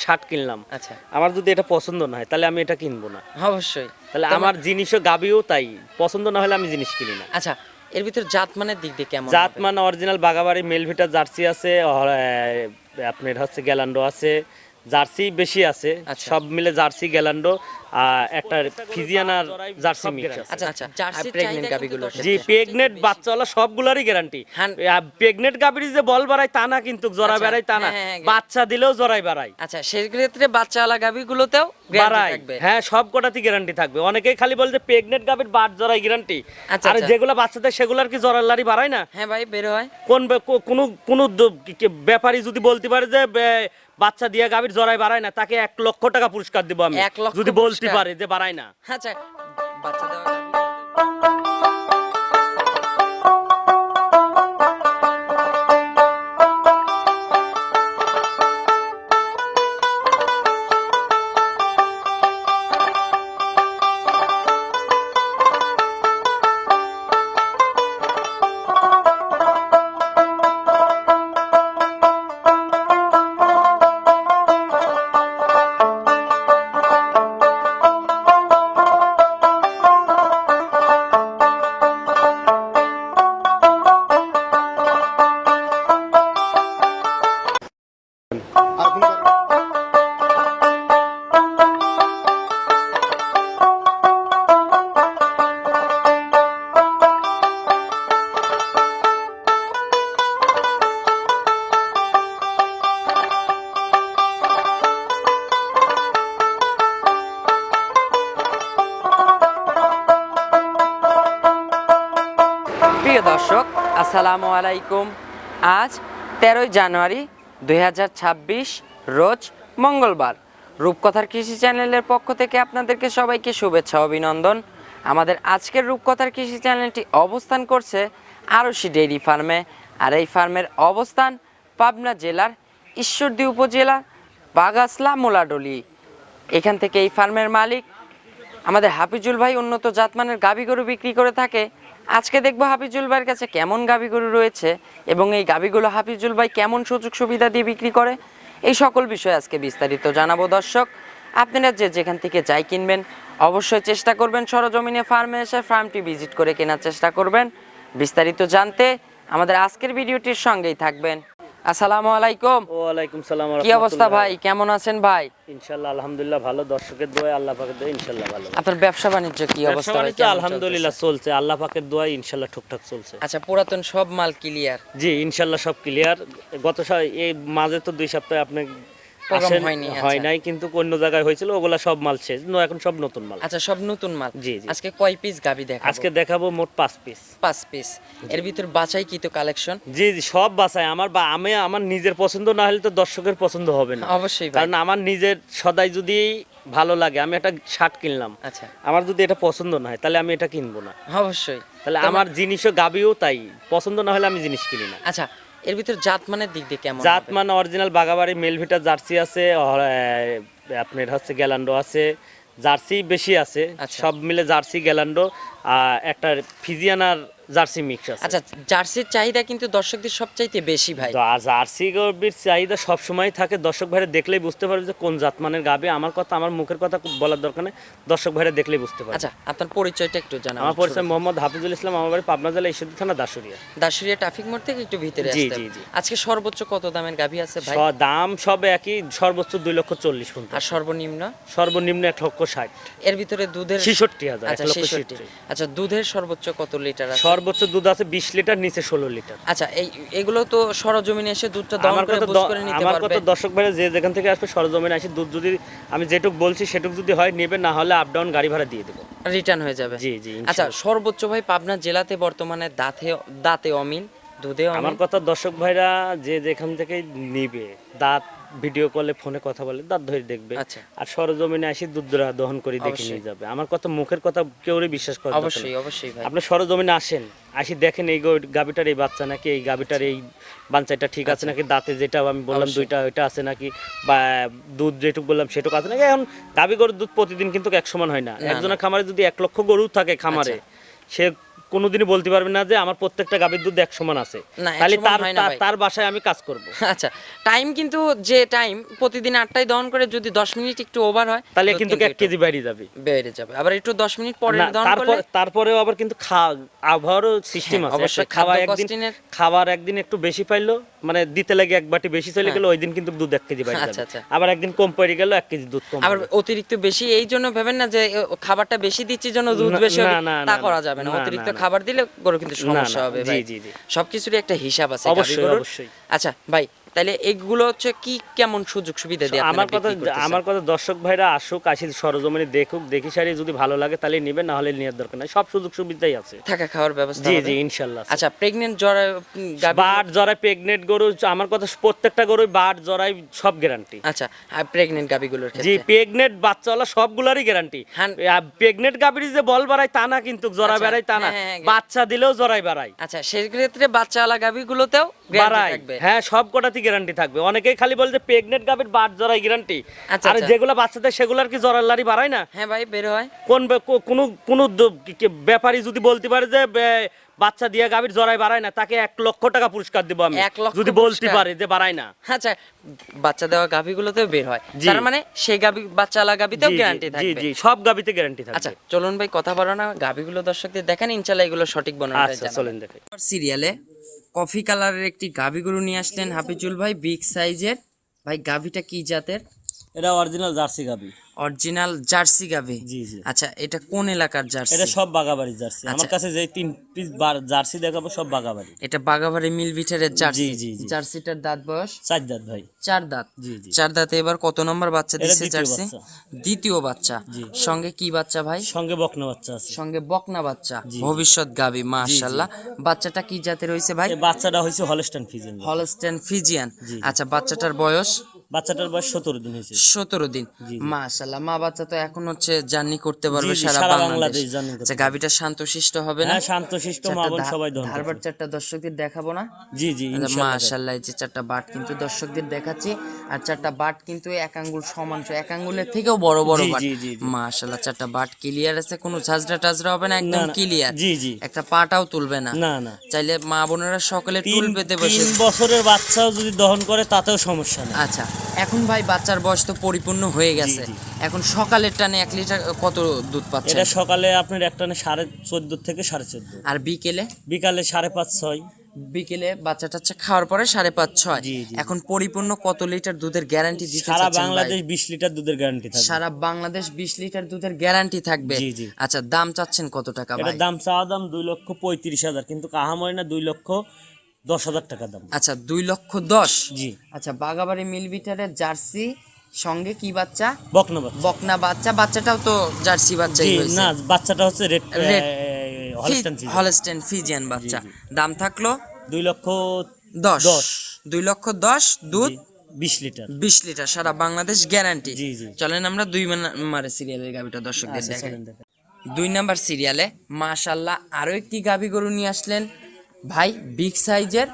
Shirt কিনলাম, আচ্ছা আমার যদি এটা পছন্দ না হয় তাহলে আমি এটা কিনবো না। অবশ্যই। তাহলে আমার জিনিসও গাবিও তাই, পছন্দ না হলে আমি জিনিস কিনি না। আচ্ছা এর ভিতর জাতমানের দিক দিয়ে কেমন জাত হবে? মানে অরিজিনাল বাগাবাড়ি মেলভিটা জার্সি আছে, আপনার হচ্ছে গ্যালান্ডো আছে, জার্সি বেশি আছে, আচ্ছা। সব মিলে জার্সি গ্যালান্ডো একটা ফিজিয়ান আর জার্সি মিক্স আছে। আচ্ছা আচ্ছা জার্সি প্রেগন্যান্ট গাবিগুলো জি প্রেগনেন্ট বাচ্চাওয়ালা সবগুলারই গ্যারান্টি। প্রেগনেন্ট গাবির যে বল বাড়ায় তা না, কিন্তু জরা আচ্ছা, বেড়ায় তা না, হ্যাঁ, হ্যাঁ, বাচ্চা দিলেও জরাই বাড়ায় আচ্ছা সেক্ষেত্রে বাচ্চাওয়ালা গাবিগুলোতেও বাড়ায়। থাকবে। হ্যাঁ সব কটাতেই গ্যারান্টি থাকবে। অনেকেই খালি বলে যে প্রেগনেন্ট গাবির বাট জরাই গ্যারান্টি, আচ্ছা, আর আচ্ছা। যেগুলো বাচ্চা দেয় সেগুলার কি জরার লারি বাড়ায় না? হ্যাঁ ভাই বের হয়। কোন কোন ব্যাপারী যদি বলতে পারে যে বাচ্চা দিয়ে গাভীর জরাই বাড়ায় না, তাকে 1,00,000 টাকা পুরস্কার দিব আমি, 1,00,000 যদি বলতে পুরস্কার? পারে যে বাড়ায় না। আচ্ছা বাচ্চা দেওয়া গাভী। প্রিয় দর্শক আসসালামু আলাইকুম। আজ 13ই জানুয়ারি 2026 রোজ মঙ্গলবার। রূপকথার কৃষি চ্যানেলের পক্ষ থেকে আপনাদেরকে সবাইকে শুভেচ্ছা অভিনন্দন। আমাদের আজকের রূপকথার কৃষি চ্যানেলটি অবস্থান করছে আরশি ডেইরি ফার্মে, আর এই ফার্মের অবস্থান পাবনা জেলার ঈশ্বরদী উপজেলার বাগাসলা মোলাডলি। এখান থেকে এই ফার্মের মালিক আমাদের হাফিজুল ভাই উন্নত জাতমানের গাভী গরু বিক্রি করে থাকে। আজকে দেখবো হাফিজুল ভাইয়ের কাছে কেমন গাভী গরু রয়েছে এবং এই গাভীগুলো হাফিজুল ভাই কেমন সুযোগ সুবিধা দিয়ে বিক্রি করে, এই সকল বিষয়ে আজকে বিস্তারিত জানাবো। দর্শক আপনারা যে যেখান থেকে যাই কিনবেন অবশ্যই চেষ্টা করবেন সরজমিনে ফার্মে এসে ফার্মটি ভিজিট করে কেনার চেষ্টা করবেন। বিস্তারিত জানতে আমাদের আজকের ভিডিওটির সঙ্গেই থাকবেন। আসসালামু আলাইকুম। ওয়ালাইকুম সালাম। কি অবস্থা ভাই, কেমন আছেন ভাই? ইনশাআল্লাহ আলহামদুলিল্লাহ ভালো, দর্শকের দোয়ায় আল্লাহ পাকের দোয়ায় ইনশাআল্লাহ ভালো। আপনার ব্যবসা বাণিজ্য কি অবস্থা ভাই? কেমন আলহামদুলিল্লাহ চলছে, আল্লাহ পাকের দোয়ায় ইনশাআল্লাহ ঠিকঠাক চলছে। আচ্ছা পুরাতন সব মাল ক্লিয়ার? জি ইনশাআল্লাহ সব ক্লিয়ার। এই মাঝে তো 2 সপ্তাহে আপনি প্রোগ্রাম হয়নি, হয় আচ্ছা। নাই, কিন্তু অন্য জায়গায় হয়েছিল, ওগুলা সব মাল শেষ, এখন সব নতুন মাল। আচ্ছা সব নতুন মাল। জি জি। আজকে কয় পিস গাবি দেখাবো? আজকে দেখাবো মোট 5 পিস। 5 পিস। এর ভিতর বাছাই কি তো কালেকশন? জি জি সব বাছাই। আমি আমার নিজের পছন্দ না হলে তো দর্শকের পছন্দ হবে না। অবশ্যই ভাই। কারণ আমার নিজের সদাই যদি ভালো লাগে, আমি একটা শার্ট কিনলাম, আচ্ছা আমার যদি এটা পছন্দ না হয় তাহলে আমি এটা কিনবো না। অবশ্যই। তাহলে আমার জিনিসও গাবিও তাই, পছন্দ না হলে আমি জিনিস কিনি না। আচ্ছা এর ভিতর জাতমানের দিক দিয়ে কেমন জাত হবে? মানে অরিজিনাল বাগাবাড়ি মেলভিটা জার্সি আছে, আপনার হচ্ছে গ্যালান্ডো আছে, জার্সি বেশি আছে, আচ্ছা। সব মিলে জার্সি গ্যালান্ডো একটা ফিজিয়ান আর জার্সি মিক্স আছে। আচ্ছা জার্সির চাহিদা কিন্তু দর্শকদের সবচাইতে বেশি ভাই। জার্সি গরুর চাহিদা সবসময় থাকে, দর্শক ভাইরা দেখলেই বুঝতে পারবে যে কোন জাতমানের গাবে। আমার মুখের কথা বলার দরকার নেই, দর্শক ভাইরা দেখলেই বুঝতে পারবে। আচ্ছা আপনার পরিচয়টা একটু জানাবেন? আমার পরিচয় মোহাম্মদ হাফিজুল ইসলাম, আমার বাড়ি পাবনা জেলা ঈশ্বরদী থানা দাসুরিয়া। দাসুরিয়া ট্রাফিক মোড় থেকে একটু ভিতরে জি, আসতে জি, হবে। জি। আজকে সর্বোচ্চ কত দামের গাভী আছে ভাই? দাম সব একই, সর্বোচ্চ 2,40,000 পর্যন্ত, আর সর্বনিম্ন? সর্বনিম্ন 1,60,000। এর ভিতরে দুধের 66,000। আচ্ছা 66। আচ্ছা দুধের সর্বোচ্চ কত লিটার আছে? সর্বোচ্চ দুধ আছে 20 লিটার, নিচে 16 লিটার। আচ্ছা এগুলো তো সরজমিনে এসে দুধটা দহন করে বুঝ করে নিতে আমার পারবে। কত দর্শক ভাইরা যে যেখান থেকে আসবে সরজমিনে আসি, দুধ যদি আমি যেটুক বলছি সেটুক যদি হয় নেবে, না হলে আপ ডাউন গাড়ি ভাড়া দিয়ে দেবো, রিটার্ন হয়ে যাবে। জি জি। আচ্ছা সর্বোচ্চ ভাই পাবনা জেলাতে বর্তমানে দাঁতে অমিল, দুধে অমিল। আমার কথা দর্শক ভাইরা যে যেখান থেকে নিবে, দাঁত ভিডিও কলে ফোনে কথা বলে দাঁত ধরে দেখবে। আচ্ছা। আর সরজমিনে আসি দুধ দহন করে দেখে নিয়ে যাবে। আমার কথা মুখের কথা কেউই বিশ্বাস করে। অবশ্যই অবশ্যই ভাই। আপনি সরজমিনে আসেন, আসি দেখেন এই গাবিটার এই বাচ্চা নাকি, এই গাবিটার এই বাচ্চাটা ঠিক আছে নাকি, দাঁতে যেটা আমি বললাম দুইটা ওইটা আছে নাকি, বা দুধ যেটুকু বললাম সেটুকু আছে নাকি। এখন গাবি গরুর দুধ প্রতিদিন কিন্তু এক সমান হয় না। একজনের খামারে যদি 1,00,000 গরু থাকে খামারে, সে কোনোদিনই বলতে পারবেন না যে আমার প্রত্যেকটা গাভীর দুধ এক সমান আছে, না, এক তাহলে সমান তার হয় না ভাই। তার বাসায় আমি কাজ করব, আচ্ছা, টাইম কিন্তু যে টাইম প্রতিদিন 8টায় দহন করে যদি 10 মিনিট একটু ওভার হয় তাহলে দুধ কিন্তু 1 একটু কেজি বেরিয়ে যাবে। বেড়ে যাবে। আবার একটু 10 মিনিট পরে না, দহন করলে তারপরেও আবার কিন্তু আবহাওয়ারও সিস্টেম হ্যাঁ, আছে। অবশ্যই একটা খাওয়া খাদ্য একদিন কস্টিনের খাবার একদিন একটু বেশি পাইলো, মানে দিতে লাগে এক বাটি বেশি চলে হ্যাঁ। গেল, ওই দিন কিন্তু দুধ 1 কেজি বেড়ে আচ্ছা, যাবে। আচ্ছা। আবার একদিন কম পড়ে গেল, 1 কেজি দুধ কম আবার হবে। অতিরিক্ত বেশি এই জন্য ভেবেন না যে খাবারটা বেশি দিচ্ছি জন্য দুধ না, বেশি হবে, না, তা না, করা যাবে না। না, অতিরিক্ত না, না। খাবার দিলে গরু কিন্তু না, সমস্যা না, হবে জি, ভাই। জি, জি। সবকিছুরই একটা হিসাব আছে গাভী অবশ্যই, গরুর। অবশ্যই। আচ্ছা ভাই, তাহলে এগুলো হচ্ছে কি কেমন সুযোগ সুবিধা দিয়ে আমার আপনারা বিক্রি করতেছেন? আমার কথা দর্শক ভাইরা আসুক, আসি সরজমিনে দেখুক, দেখি সারি যদি ভালো লাগে তাহলে নেবেন, না হলে নেওয়ার দরকার নাই, সব সুযোগ সুবিধাই আছে। থাকা খাওয়ার ব্যবস্থা জি, হবে? জি, ইনশাআল্লাহ আছে। আচ্ছা, প্রেগন্যান্ট জ্বরে গাভী, বাট জরাই প্রেগনেন্ট গরু, আমার কথা প্রত্যেকটা গরুই বাট জরাই সব গ্যারান্টি। আচ্ছা, প্রেগন্যান্ট গাভীগুলোর জি, ক্ষেত্রে প্রেগনেন্ট বাচ্চাওয়ালা সবগুলারই গ্যারান্টি। হ্যাঁ। প্রেগনেন্ট গাভীর যে বল বাড়ায় তা না, কিন্তু জরা আচ্ছা, বাড়ায় তা না, হ্যাঁ, হ্যাঁ, বাচ্চা দিলেও জরাই বাড়ায় আচ্ছা, সেক্ষেত্রে বাচ্চাওয়ালা গাভীগুলোতেও গ্যারান্টি বাড়ায়। থাকবে? হ্যাঁ, সব কটাতেই গ্যারান্টি থাকবে। অনেকেই খালি বলে যে প্রেগনেন্ট গাভীর বাট জরাই গ্যারান্টি, আচ্ছা, আর আচ্ছা। যেগুলো বাচ্চাদের সেগুলার কি জরার লারি বাড়ায় না? হ্যাঁ ভাই, বের হয়। কোন ব্যাপারী যদি বলতে পারে যে বাচ্চা দিয়ে গাভীর জরাই বাড়ায় না, তাকে 1 লক্ষ টাকা পুরস্কার দিব আমি, 1 লক্ষ যদি বলতে পুরস্কার? পারে যে বাড়ায় না। আচ্ছা, বাচ্চা দেওয়া গাভীগুলোতেও বের হয়, জি। তার মানে সেই গাভী বাচ্চাওয়ালা গাভীতেও জি, জি, গ্যারান্টি জি, থাকবে? জি, সব গাভীতে গ্যারান্টি থাকবে। আচ্ছা, চলুন ভাই, কথা বলো না, গাভীগুলো দর্শকদের দেখেন, ইনশাআল্লাহ এগুলো সঠিক বর্ণনা আচ্ছা, চলেন দেখাই। সিরিয়ালে কফি কালারের একটি গাভী গরু নিয়ে আসলেন হাফিজুল ভাই, বিগ সাইজের। ভাই, গাভীটা কি জাতের? এটা অরিজিনাল জার্সি গাভী। অরিজিনাল জার্সি গাভী? জি, জি। আচ্ছা, এটা কোন এলাকার জার্সি? এটা সব বাগাবাড়ি জার্সি। আচ্ছা। আমার কাছে যে 3 পিস জার্সি দেখাবো সব বাগাবাড়ি। এটা বাগাবাড়ি মিল ভিটারের জার্সি? জি, জি, জি। জার্সিটার দাঁত বয়স? 4 দাঁত ভাই। 4 দাঁত? জি, জি। 4 দাঁতে এবার কত নম্বর বাচ্চা এটা দিচ্ছে দ্বিতীয় জার্সি? বাচ্চা। দ্বিতীয় বাচ্চা। জি। সঙ্গে কি বাচ্চা ভাই? সঙ্গে বকনা বাচ্চা আছে। সঙ্গে বকনা বাচ্চা, জি, জি। ভবিষ্যৎ গাভী, মাশাআল্লাহ। বাচ্চাটা কি জাতের হইছে ভাই? এই বাচ্চাটা হইছে হলস্টাইন ফ্রিজিয়ান। Holstein Friesian? জি, জি। আচ্ছা, বাচ্চাটার বয়স? বাচ্চাটার বয়স 17 দিন হয়েছে। 17 দিন। জি, জি। মাশাআল্লাহ, মা বাচ্চা তো এখন হচ্ছে জার্নি করতে পারবে জি, জি, সারা সারা বাংলাদেশ। বাংলাদেশ journey করতে আচ্ছা, গাভীটা শান্তশিষ্ট হবে না? হ্যাঁ, শান্তশিষ্ট মা বোন সবাই দহন করতে ধারবার পারে। চারটা দর্শকদের দেখাবো না? জি, জি, ইনশাআল্লাহ। মাশাআল্লাহ, এই যে 4টা বাট কিন্তু দর্শকদের দেখাচ্ছি, আর 4টা বাট কিন্তু এক আঙ্গুল সমান, এক আঙ্গুলের থেকেও বড় বড় জি, বাট। জি, জি, জি। মাশাআল্লাহ, 4টা বাট ক্লিয়ার আছে, কোনো ঝাঁঝরা টাজরা হবে না, একদম না, না। ক্লিয়ার। জি, জি। একটা পাটাও তুলবে না? না, না। চাইলে মা বোনেরা সকলে টুল পেতে বসে। 3 বছরের বাচ্চাও যদি দহন করে তাতেও সমস্যা নেই। আচ্ছা, এখন ভাই বাচ্চার বয়স তো পরিপূর্ণ হয়ে গেছে, জি। এখন সকালের টানে 1 লিটার কত দুধ পাচ্ছে? এটা সকালে আপনার একটানে 14.5 থেকে 14.5, আর বিকেলে? বিকালে 5.5-6। বিকেলে বাচ্চা টাচ্চা খাওয়ার পরে 5.5-6। জি, জি। এখন পরিপূর্ণ কত লিটার দুধের গ্যারান্টি দিতে সারা চাচ্ছেন ভাই? বাংলাদেশ 20 লিটার দুধের গ্যারান্টি থাকবে। সারা বাংলাদেশ 20 লিটার দুধের গ্যারান্টি থাকবে? জি, জি। আচ্ছা, দাম চাচ্ছেন কত টাকা ভাই? এটার দাম চাওয়া দাম 2,35,000, কিন্তু কাহাময় না, 2,10,000 টাকা দাম। আচ্ছা, 2,10,000? জি। আচ্ছা, বাগাবাড়ি মিলবিটারের জার্সি, সঙ্গে কি বাচ্চা? বকনা বাচ্চা। বকনা বাচ্চা। বাচ্চাটাও তো জার্সি বাচ্চাই জি, হয়েছে? না, বাচ্চাটা হচ্ছে red red Holstein Friesian. Holstein Friesian বাচ্চা। দাম থাকলো 2,10,000। 2,10,000, দুধ 20 লিটার। 20 লিটার, সারা বাংলাদেশ গ্যারান্টি। জি, জি। চলেন আমরা 2 নম্বরের সিরিয়ালের গাভিটা দর্শকদের আচ্ছা, দেখাই। চলেন দেখাই। 2 নাম্বার সিরিয়ালে মাশাআল্লাহ আরো একটি গাভি গরু নিয়ে আসলেন ভাই, বিগ সাইজের।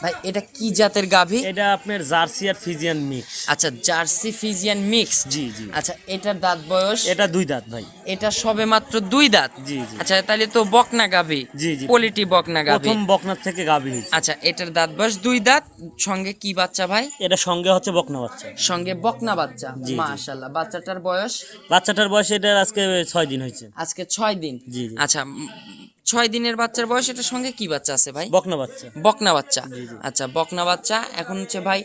ভাই, এটা কি জাতের গাভি? এটা আপনার জার্সি আর ফিজিয়ান মিক্স। আচ্ছা, জার্সি ফিজিয়ান মিক্স? জি, জি। আচ্ছা, এটার দাঁত বয়স? এটা 2 দাঁত ভাই। এটা সবে মাত্র 2 দাঁত? জি, জি। আচ্ছা, তাহলে তো বকনা গাভি, জি, জি। কোয়ালিটি বকনা গাভি। প্রথম বকনার থেকে গাভী হয়েছে। আচ্ছা, এটার দাঁত বয়স 2 দাঁত, সঙ্গে কি বাচ্চা ভাই? এটা সঙ্গে হচ্ছে বকনা বাচ্চা। সঙ্গে বকনা বাচ্চা। জি, জি। মাশাআল্লাহ, বাচ্চাটার বয়স? বাচ্চাটার বয়স এটার আজকে 6 দিন হয়েছে। আজকে 6 দিন? জি, জি। আচ্ছা, 6 দিনের বাচ্চার বয়স। এটার সঙ্গে কি বাচ্চা আছে ভাই? বকনা বাচ্চা। বকনা বাচ্চা। জি, জি। আচ্ছা, বকনা বাচ্চা। এখন হচ্ছে ভাই,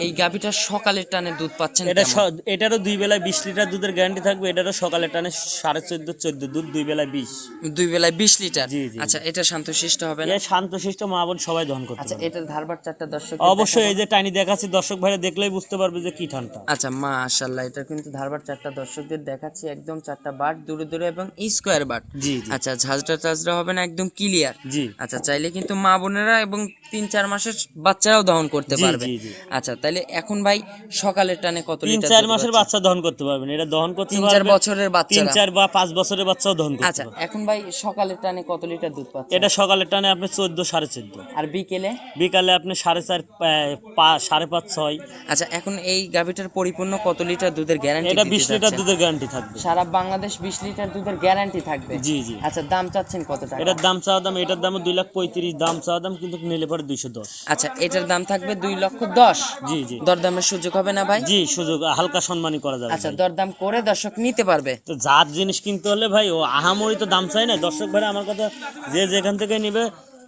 এই গাভীটার সকালের টানে দুধ পাচ্ছেন এটা কেমন? এটারও 2 বেলায় 20 লিটার দুধের গ্যারান্টি থাকবে। এটারও সকালে টানে 14.5-14 দুধ, 2 বেলায় 20। 2 বেলায় 20 লিটার? জি, জি। আচ্ছা, এটা শান্তশিষ্ট হবে না? এ শান্তশিষ্ট মা বোন সবাই দহন করতে আচ্ছা, পারবে। এটার ধারবার চারটা দর্শক অবশ্যই এই যে টাইনি দেখাচ্ছি, দর্শক ভাইরা দেখলেই বুঝতে পারবে যে কি ঠান্ডা। আচ্ছা, মাশাআল্লাহ, এটা কিন্তু ধারবার চারটা দর্শকদের দেখাচ্ছি, একদম 4টা বাট, দূরে দূরে এবং স্কোয়ার বাট। জি, জি। আচ্ছা, ঝাঁঝরা টাজরা হবে না, একদম ক্লিয়ার। জি। আচ্ছা, চাইলে কিন্তু মা বোনেরা এবং 3-4 মাসের বাচ্চারাও দহন করতে জি, পারবে। জি, জি। আচ্ছা, তাহলে এখন ভাই সকালের টানে কত 3-4 লিটার দুধ মাসের পাচ্ছেন? বাচ্চা দহন করতে পারবেন। এটা দহন করতে 3-4 পারবে। বছরের বাচ্চারা? 3-4 বা 5 বছরের বাচ্চাও দহন করতে আচ্ছা, পারবে। এখন ভাই সকালের টানে কত লিটার দুধ পাচ্ছেন? এটা সকালের টানে আপনি 14-14.5। আর বিকেলে? বিকালে আপনি 4.5, 5.5-6। আচ্ছা, এখন এই গাভীটার পরিপূর্ণ কত লিটার দুধের গ্যারান্টি? এটা 20 লিটার দুধের গ্যারান্টি থাকবে। সারা বাংলাদেশ 20 লিটার দুধের গ্যারান্টি থাকবে? জি, জি। আচ্ছা, দাম চাচ্ছেন কত টাকা? টাকা। এটার দাম চাওয়া দাম, এটার দাম 2,35,000 দাম চাওয়া দাম, কিন্তু নিলে পরে 210। আচ্ছা, এটার দাম থাকবে 2,10,000। জি জি দরদামের সুযোগ হবে না ভাই? জি, সুযোগ হালকা সম্মানই করা যাবে আচ্ছা, ভাই। দরদাম করে দর্শক নিতে পারবে। তো জাত জিনিস কিনতে হলে ভাই ও আহামরি তো দাম চাই না দর্শক ভাই, আমার কথা যে যেখান থেকে নিবে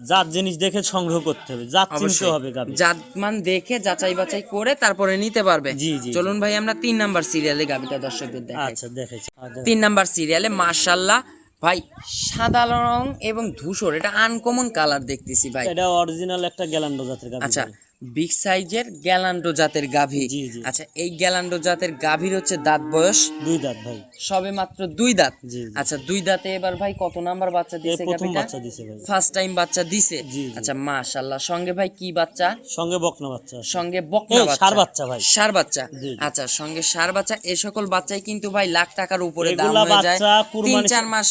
জাত জিনিস দেখে সংগ্রহ করতে হবে, জাত চিনতে অবশ্যই হবে গাবি। জাতমান দেখে যাচাই বাছাই করে তারপরে নিতে পারবে। জি, জি, চলুন ভাই আমরা 3 নাম্বার সিরিয়ালে গাবিটা দর্শকদের দেখাই। আচ্ছা দেখাইছি। 3 নাম্বার সিরিয়ালে মাশাআল্লাহ ভাই সাদা রং এবং ধূসর, এটা আনকমন কালার দেখতেছি ভাই। এটা অরিজিনাল একটা গ্যালান্ডো জাতের গাবি। আচ্ছা, বিগ সাইজের গ্যালান্ডো জাতের গাভী। জি, জি। আচ্ছা, এই গ্যালান্ডো জাতের গাভীর হচ্ছে দাঁত বয়স 2 দাঁত ভাই। সবে মাত্র 2 দাঁত। জি, জি। আচ্ছা, 2 দাঁতে এবার ভাই কত নাম্বার বাচ্চা এই দিছে প্রথম গাভীটা? বাচ্চা দিছে ভাই। ফার্স্ট টাইম বাচ্চা দিছে। জি, জি। আচ্ছা মাশাআল্লাহ, সঙ্গে ভাই কি বাচ্চা? সঙ্গে বকনা বাচ্চা আছে। সঙ্গে বকনা এই বাচ্চা। ষাঁড় বাচ্চা ভাই। ষাঁড় বাচ্চা। জি, জি। আচ্ছা, সঙ্গে ষাঁড় বাচ্চা। এই সকল বাচ্চাই কিন্তু ভাই লাখ টাকার উপরে দাম এগুলা হয়ে যায়। বাচ্চা কুরবানি 3-4 মাস।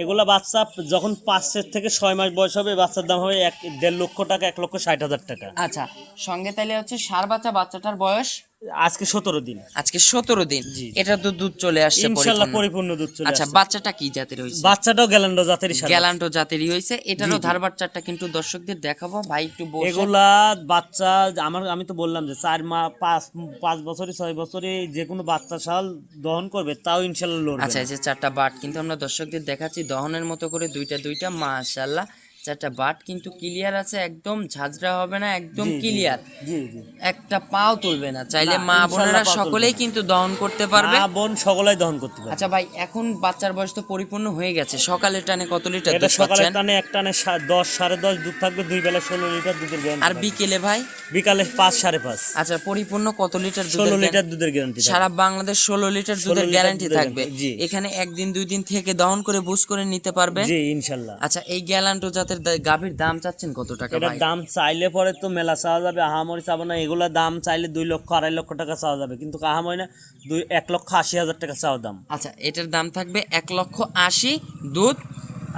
এগুলা বাচ্চা যখন 5 থেকে 6 মাস বয়স হবে বাচ্চার দাম হবে 1.5 লক্ষ টাকা, 1,60,000 টাকা। আচ্ছা, সঙ্গে তাইলে হচ্ছে ষাঁড় বাচ্চা, বাচ্চাটার বয়স আজকে 17 দিন। আজকে 17 দিন। জি। এটা তো দুধ চলে আসছে ইনশাআল্লাহ পরিপূর্ণ। পরিপূর্ণ দুধ চলে আচ্ছা, আসছে। বাচ্চাটা কি জাতের হইছে? বাচ্চাটাও গ্যালান্ডো জাতেরই সাদা। গ্যালান্টো জাতেরই হইছে। এটারও ধারবার চারটা কিন্তু দর্শকদের দেখাবো ভাই, একটু বসে। এগুলা বাচ্চা আমি তো বললাম যে 4 মাস 5 বছরে 6 বছরে যে কোনো বাচ্চা শাল দহন করবে, তাও ইনশাআল্লাহ লড়বে। আচ্ছা, এই যে চারটা বাট কিন্তু আমরা দর্শকদের দেখাচ্ছি দহনের মতো করে, দুইটা মাশাআল্লাহ। চারটা বাট কিন্তু ক্লিয়ার আছে, একদম ঝাঁঝরা হবে না, একদম ক্লিয়ার। জি জি। একটা পাও তুলবে না। চাইলে না, মা ইনশাআল্লাহ বোনেরা পা তুলবে সকলেই না। কিন্তু দহন করতে পারবে। মা বোন সকলেই দহন করতে পারবে। আচ্ছা ভাই, এখন বাচ্চার বয়স তো পরিপূর্ণ হয়ে গেছে, সকালের টানে কত লিটার এটা দুধ সকালে পাচ্ছেন? টানে এক টানে 10 10.5 দুধ থাকবে, 2 বেলা 16 লিটার দুধের গ্যারান্টি। আর বিকেলে ভাই? বিকালে 5 5.5। আচ্ছা, পরিপূর্ণ কত লিটার 16 দুধের লিটার দুধের গ্যারান্টি। সারা বাংলাদেশ 16 লিটার দুধের 16 গ্যারান্টি দুধের থাকবে। guarantee, জি। এখানে একদিন 2 দিন থেকে দহন করে বুঝ করে নিতে পারবে। জি ইনশাআল্লাহ। আচ্ছা, এই গ্যালান্টো জাতের গাভীর দাম চাচ্ছেন কত টাকা এটার ভাই? দাম চাইলে পরে তো মেলা চাওয়া যাবে, আহামরি চাবো না। এগুলা দাম চাইলে 2 লক্ষ 2.5 লক্ষ টাকা চাওয়া যাবে, কিন্তু আহামরি না, 1,80,000 টাকা চাওয়া দাম। আচ্ছা, এটার দাম থাকবে 1,80,000, দুধ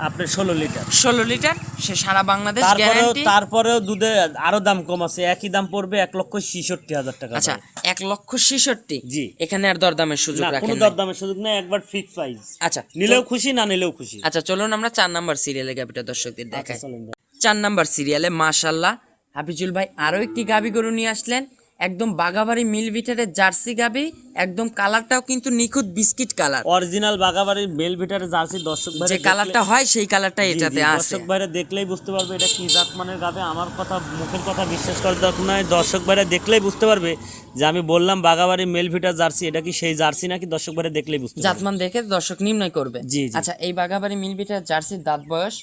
আপনার 16 লিটার। 16 লিটার, সে সারা বাংলাদেশ গ্যারান্টি। তারপরেও দুধে আরো দাম কম আছে, একই দাম পড়বে 1,66,000 টাকা। আচ্ছা, 1,66,000। জি। এখানে আর দরদামের সুযোগ না, কোনো রাখেন নাই। দরদামের সুযোগ নেই, একবার ফিক্স প্রাইস। আচ্ছা, নিলেও খুশি, না নিলেও খুশি। আচ্ছা চলুন আমরা 4 নাম্বার সিরিয়ালে গাভীটা দর্শকদের আচ্ছা, দেখাই। চলেন ভাই। 4 নাম্বার সিরিয়ালে মাশাআল্লাহ হাফিজুল ভাই আরো একটি গাভী গরু নিয়ে আসলেন, একদম বাগাবাড়ি মিল ভিটারের জার্সি গাভী, একদম কালারটাও কিন্তু নিখুঁত বিস্কিট কালার। অরিজিনাল বাগাবাড়ির মেল ভিটারের জার্সি। দর্শক ভাই যে কালারটা হয় সেই কালারটাই এটাতে আছে। দর্শক ভাইরা দেখলেই বুঝতে পারবে এটা কি জাত মানের গাবে। আমার কথা মুখের কথা বিশ্বাস করার দরকার নয়, দর্শক ভাইরা দেখলেই বুঝতে পারবে যে আমি বললাম বাগাবাড়ি মেল ভিটার জার্সি, এটা কি সেই জার্সি নাকি দর্শক ভাইরা দেখলেই বুঝতে পারবে। জাতমান দেখে দর্শক নির্ণয় করবে। জি, জি। আচ্ছা, এই বাগাবাড়ি মিল ভিটার জার্সির দাঁত বয়স?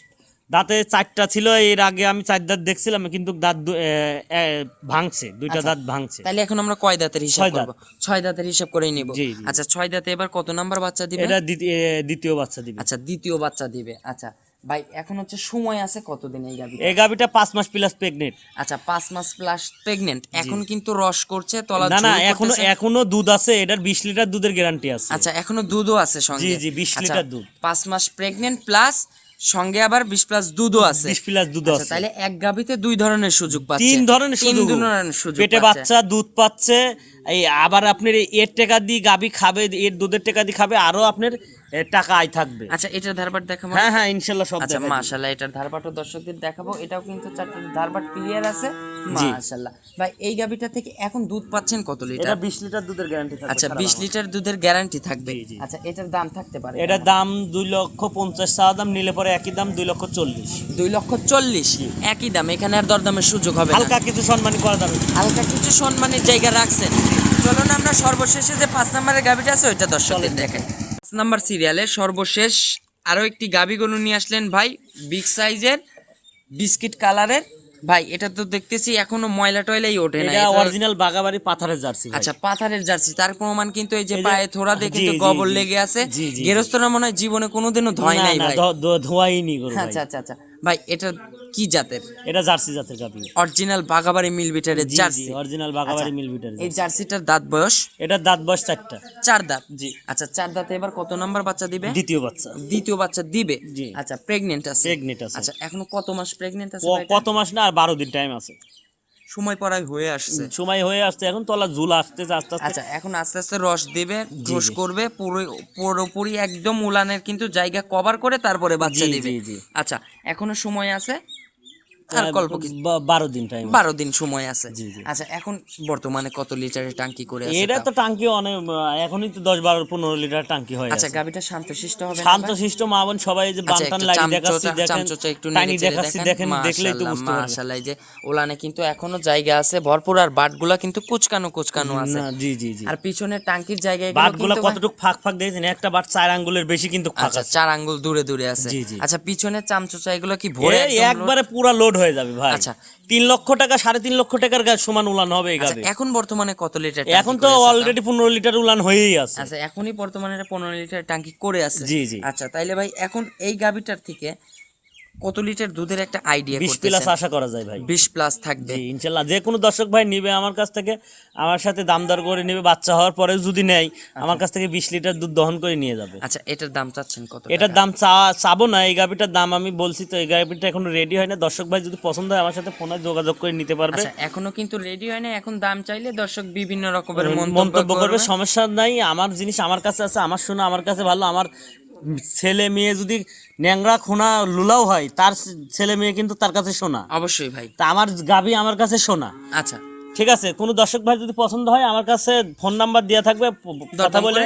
দাঁতে 4টা ছিল, এর আগে আমি 4 দাঁত দেখছিলাম, কিন্তু দাঁত ভাঙছে, 2টা দাঁত ভাঙছে। তাহলে এখন আমরা কয় দাঁতের হিসাব 6 দাঁত। করব? 6 দাঁতের হিসাব করেই নিব। জি, জি। আচ্ছা, 6 দাঁতে এবার কত নাম্বার বাচ্চা দিবে? এটা দ্বিতীয় বাচ্চা দিবে। আচ্ছা, দ্বিতীয় বাচ্চা দিবে। আচ্ছা ভাই, এখন হচ্ছে সময় আছে কতদিন এই গাভী? এই গাবিটা 5 মাস প্লাস প্রেগনেন্ট। আচ্ছা, 5 মাস প্লাস প্রেগনেন্ট। এখন কিন্তু রস করছে, তলা না না, ঝুড়ি করতেছে। এখনো দুধ আছে, এটার 20 লিটার দুধের গ্যারান্টি আছে। আচ্ছা, এখনো দুধও আছে সঙ্গে। জি, জি, 20 লিটার দুধ। 5 মাস প্রেগনেন্ট প্লাস সঙ্গে আবার 20 প্লাস দুধও আছে। 20 প্লাস দুধ আচ্ছা, আছে। তাহলে এক গাভীতে 2 ধরনের সুযোগ পাচ্ছে। 3 ধরনের সুযোগ। 3 ধরনের সুযোগ পেটে পাচ্ছে। বাচ্চা দুধ পাচ্ছে, এই আবার আপনার এর টাকা দিয়ে গাবি খাবে, এর দুধের টাকা দিয়ে খাবে, আরো আপনার টাকা আয় থাকবে। আচ্ছা, এটার ধারবার দেখাবো। হ্যাঁ হ্যাঁ ইনশাআল্লাহ সব আচ্ছা দেখাই দিবো। মাশাআল্লাহ, এটার ধারবাটও দর্শকদের দেখাবো। এটাও কিন্তু চারটা ধারবাট ক্লিয়ার আছে। জি। মাশাআল্লাহ ভাই, এই গাভীটা থেকে এখন দুধ পাচ্ছেন কত এটা লিটার? 20 লিটার দুধের গ্যারান্টি থাকবে। আচ্ছা, সারা 20 বাংলাদেশে। লিটার দুধের গ্যারান্টি থাকবে। জি, জি। আচ্ছা, এটার দাম থাকতে পারে? এটার দাম 2,50,000 চাওয়া দাম, নিলে পরে একই দাম 2,40,000। 2,40,000 একই দাম। এখানে আর দরদামের সুযোগ হবে না। হালকা কিছু সম্মানী করা যাবে। হালকা কিছু সম্মানের জায়গা রাখছেন। চলুন আমরা সর্বশেষে যে 5 নম্বরের গাভীটা আছে ওইটা দর্শকদের দেখাই। 5 নম্বর সিরিয়ালে সর্বশেষ আরো একটি গাভী গরু নিয়ে আসলেন ভাই, বিগ সাইজের বিস্কিট কালারের। ভাই, এটা তো দেখতেছি এখনো ময়লা টয়লাই ওঠে না। এটা অরিজিনাল বাগাবাড়ি পাথারের জার্সি। আচ্ছা, পাথারের জার্সি, তার প্রমাণ কিন্তু এই যে এই যে- পায়ে থোড়া দিয়ে জি, কিন্তু জি, গোবর জি। লেগে আছে। জি, জি, জি। গেরস্তরা মনে হয় জীবনে কোনোদিনও ধয় নাই ভাই। ধোয়াইনি গরু ভাই। আচ্ছা আচ্ছা আচ্ছা ভাই, এটা কি জাতের? এটা জার্সি জাতের গাবি। অরিজিনাল বাগাবাড়ি মিল বিটারের জি, জার্সি। জি, অরিজিনাল বাগাবাড়ি আচ্ছা, মিল ভিটার। এই জার্সিটার দাঁত বয়স? এটার দাঁত বয়স 4টা। 4 দাঁত। জি। আচ্ছা, 4 দাঁতে এবার কত নাম্বার বাচ্চা দিবে? দ্বিতীয় বাচ্চা। দ্বিতীয় বাচ্চা দিবে। জি। আচ্ছা, প্রেগনেন্ট আছে? প্রেগনেন্ট আছে। আচ্ছা, এখনো কত মাস প্রেগনেন্ট আছে ভাই? কত মাস না, আর 12 দিন টাইম আছে। সময় পড়ায় হয়ে আসছে। সময় হয়ে আসছে, এখন তলা ঝুল আসতেছে আস্তে আস্তে। আচ্ছা, এখন আস্তে আস্তে রস দেবে, ঘোষ করবে, পুরোপুরি একদম উলানের কিন্তু জায়গা কভার করে তারপরে বাচ্চা জি, দিবে। জি, জি। আচ্ছা, এখনো সময় আছে আর কল্প কি 12 দিন টাইম। 12 দিন সময় আছে। জি, জি। আচ্ছা, এখন বর্তমানে কত লিটারের টাঙ্কি করে আছে? এটা তো টাঙ্কি অনেক, এখনই তো 10-12-15 লিটার টাঙ্কি হয়ে আচ্ছা, আছে। গাবিটা শান্তশিষ্ট হবে না? শান্ত শিষ্ট মা বোন সবাই যে আচ্ছা, বানটান একটু লাগি দেখাচ্ছি, দেখেন চামচোচা একটু টাইনি নেড়ে চেড়ে দেখাচ্ছি, দেখেন, দেখলেই তো বুঝতে পারবেন। মাশাআল্লাহ, এই যে ওলানে কিন্তু এখনো জায়গা আছে ভরপুর, আর বাটগুলা কিন্তু কুচকানো আছে। না, জি জি জি। আর পিছনের টাঙ্কির জায়গায় বাটগুলো কতটুকু ফাঁক ফাঁক দেখেছেন, একটা বাট 4 আঙ্গুলের বেশি কিন্তু ফাঁক আচ্ছা, আছে। 4 আঙ্গুল দূরে দূরে আছে। জি, জি। আচ্ছা, পিছনের চামচোচা এগুলো কি ভরে এই একদম একবারে পুরো লোড হয়ে যাবে ভাই। আচ্ছা। 3 লক্ষ টাকা 3.5 লক্ষ টাকার সমান উলান হবে এই আচ্ছা, গাবে। এখন বর্তমানে কত লিটার এখন তো অলরেডি 15 লিটার উলান হয়েই আছে। আচ্ছা, এখনই বর্তমানে 15 লিটার টাঙ্কি করে আছে। জি, জি। আচ্ছা, তাইলে ভাই এখন এই গাবিটার থেকে কত লিটার দুধের একটা আইডিয়া 20 প্লাস আশা করা যায় ভাই। 20 প্লাস থাকবে। জি ইনশাআল্লাহ। যে কোনো দর্শক ভাই নিবে আমার কাছ থেকে, আমার সাথে দাম দর করে নিবে, বাচ্চা হওয়ার পরেও যদি নেয় আমার কাছ থেকে 20 লিটার দুধ দহন করে নিয়ে যাবে। আচ্ছা, এটার দাম চাচ্ছেন কত? এটার দাম চাবো না, এই গাভিটার দাম আমি বলছি তো, এই গাভিটা এখনো রেডি হয় না। দর্শক ভাই যদি পছন্দ হয় আমার সাথে ফোনে যোগাযোগ করে নিতে পারবে। আচ্ছা, এখনো কিন্তু রেডি হয় না, এখন দাম চাইলে দর্শক বিভিন্ন রকমের মন্তব্য করবে, সমস্যা নাই। আমার জিনিস আমার কাছে আছে, আমার শোনা আমার কাছে ভালো। আমার ছেলে মেয়ে যদি ন্যাংরা খোনা লুলাও হয়, তার ছেলে মেয়ে কিন্তু তার কাছে শোনা। অবশ্যই ভাই। তা আমার গাভি আমার কাছে শোনা। আচ্ছা, ঠিক আছে, কোনো দর্শক ভাই যদি পছন্দ হয় আমার কাছে ফোন নাম্বার দেওয়া থাকবে, কথা বলে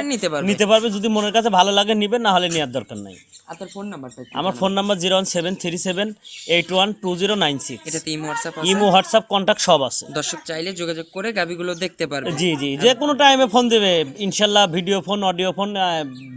নিতে পারবে। যদি মনের কাছে ভালো লাগে নিবে, না হলে নেওয়ার দরকার নাই। আপনার ফোন নাম্বারটা? আমার ফোন নাম্বার 01737812096। এটাতে ইমো হোয়াটসঅ্যাপ আছে? ইমো হোয়াটসঅ্যাপ কন্টাক্ট সব আছে। দর্শক চাইলে যোগাযোগ করে গাবিগুলো দেখতে পারবে। জি জি, যে কোনো টাইমে ফোন দেবে, ইনশাল্লাহ ভিডিও ফোন অডিও ফোন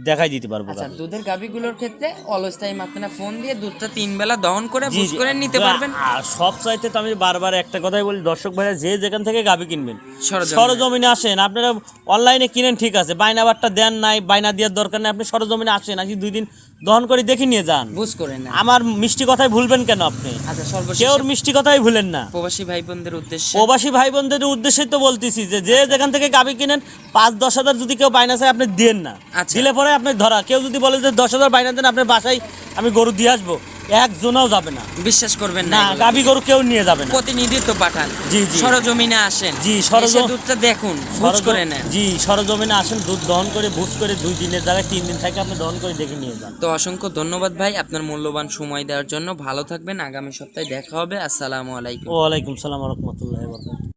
দেখাই দিতে পারবো। আচ্ছা, দুধের গাবিগুলোর ক্ষেত্রে অলওয়েজ টাইম আপনারা ফোন দিয়ে দুধটা 3 বেলা দহন করে জি বুঝ জি, করে নিতে পারবেন। আর সব চাইতে তো আমি বারবার একটা কথাই বলি, দর্শক ভাইরা যে যেখান থেকে গাবি কিনবেন সরজমিনে। সরজমিনে আসেন। আপনারা অনলাইনে কিনেন ঠিক আছে, বাইনা বাট্টা দেন নাই, বাইনা দেওয়ার দরকার নেই। আপনি সরজমিনে আসেন, আসি 2 দিন দহন করে দেখে নিয়ে যান, বুঝ করে না। আমার মিষ্টি কথাই ভুলবেন কেন আপনি? আচ্ছা, সর্বশেষ কেউর মিষ্টি কথাই ভুলেন না। প্রবাসী ভাই বোনদের উদ্দেশ্যে প্রবাসী ভাই বোনদের উদ্দেশ্যে তো বলতেছি যে যে যেখান থেকে গাবি কিনেন 5-10 হাজার যদি কেউ বাইনা চায় আপনি দেন না। আচ্ছা। দিলে পরে আপনি ধরা, কেউ যদি বলে যে 10,000 বাইনা দেন আপনার বাসায় আমি গরু দিয়ে আসবো, একজনও যাবে না। বিশ্বাস করবেন না, না, গাবি গরু কেউ নিয়ে যাবে না। প্রতিনিধিত্ব পাঠান। জি, জি। সরজমিনে আসেন। জি, এসে দুধটা দেখুন, বুঝ করে নেন। জি সরজমিনে আসেন, দুধ দহন করে বুঝ করে 2 দিনের জায়গায় 3 দিন থেকে আপনি দহন করে দেখে নিয়ে যান। তো অসংখ্য ধন্যবাদ ভাই আপনার মূল্যবান সময় দেওয়ার জন্য। ভালো থাকবেন, আগামী সপ্তাহে দেখা হবে। আসসালামু আলাইকুম। ওয়ালাইকুম সালাম ওয়া রাহমাতুল্লাহি ওয়া বারাকাতুহু।